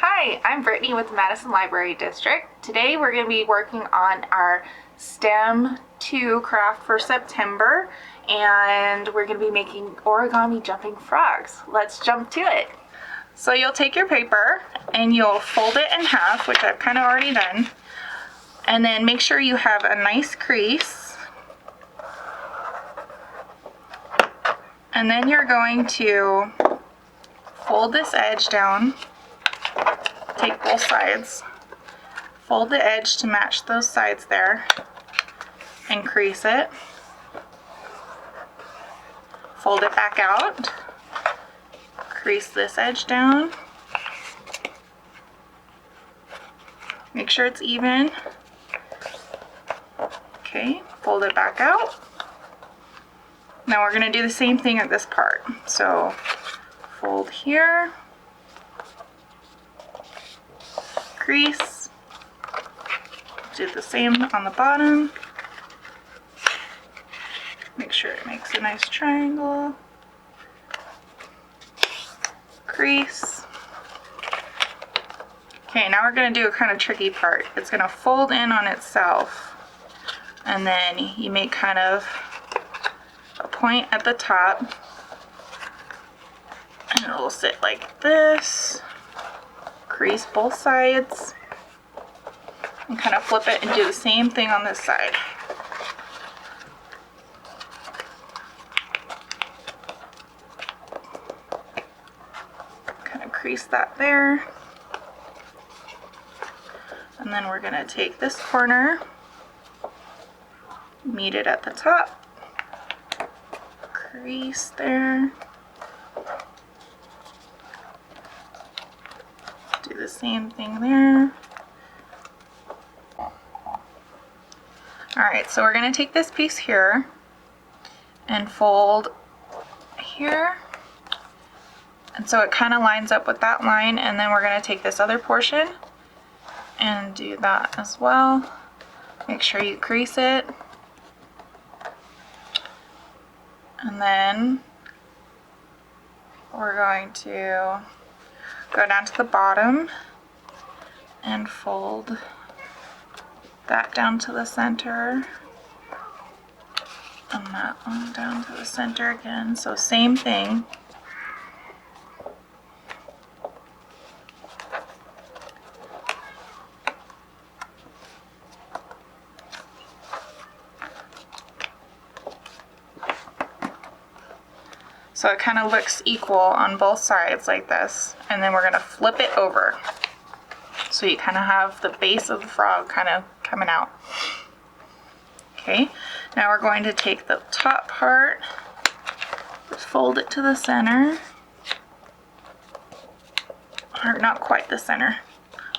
Hi, I'm Brittany with the Madison Library District. Today we're going to be working on our STEM 2 craft for September, and we're going to be making origami jumping frogs. Let's jump to it. So you'll take your paper and you'll fold it in half, which I've kind of already done, and then make sure you have a nice crease. And then you're going to fold this edge down. Take both sides, fold the edge to match those sides there, and crease it. Fold it back out, crease this edge down. Make sure it's even. Okay, fold it back out. Now we're going to do the same thing at this part. So fold here, crease, do the same on the bottom, make sure it makes a nice triangle, crease. Okay, now we're going to do a kind of tricky part. It's going to fold in on itself, and then you make kind of a point at the top, and it will sit like this. Crease both sides and kind of flip it and do the same thing on this side. Kind of crease that there. And then we're going to take this corner, meet it at the top, crease there. Do the same thing there. Alright, so we're going to take this piece here and fold here. And so it kind of lines up with that line, and then we're going to take this other portion and do that as well. Make sure you crease it. And then we're going to go down to the bottom and fold that down to the center, and that one down to the center again. So same thing. So it kind of looks equal on both sides like this, and then we're going to flip it over. So you kind of have the base of the frog kind of coming out. Okay, now we're going to take the top part, fold it to the center, or not quite the center.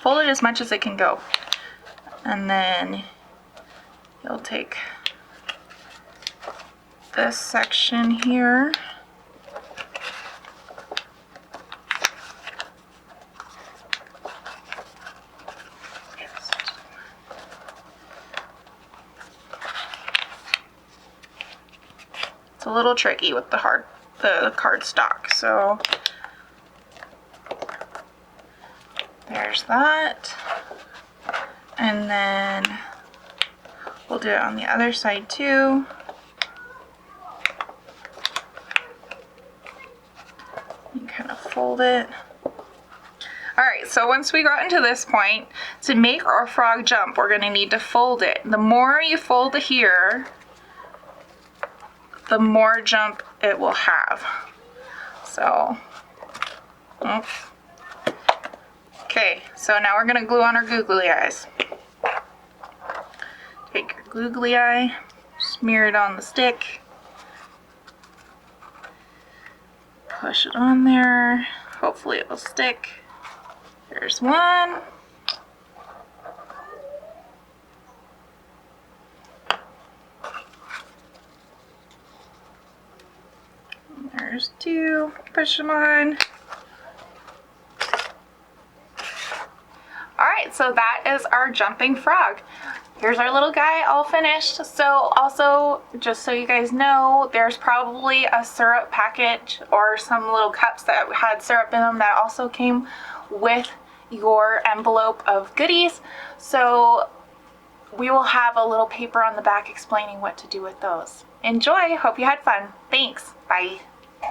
Fold it as much as it can go. And then you'll take this section here, it's a little tricky with the cardstock, so there's that. And then we'll do it on the other side too. You kind of fold it. Alright, so once we got into this point, to make our frog jump, we're going to need to fold it. The more you fold here, the more jump it will have. So, oops. Okay, so now we're going to glue on our googly eyes. Take your googly eye, smear it on the stick, push it on there, hopefully it will stick. There's one. There's two, push them on. Alright, so that is our jumping frog. Here's our little guy all finished. So also, just so you guys know, there's probably a syrup package or some little cups that had syrup in them that also came with your envelope of goodies. So we will have a little paper on the back explaining what to do with those. Enjoy! Hope you had fun. Thanks. Bye.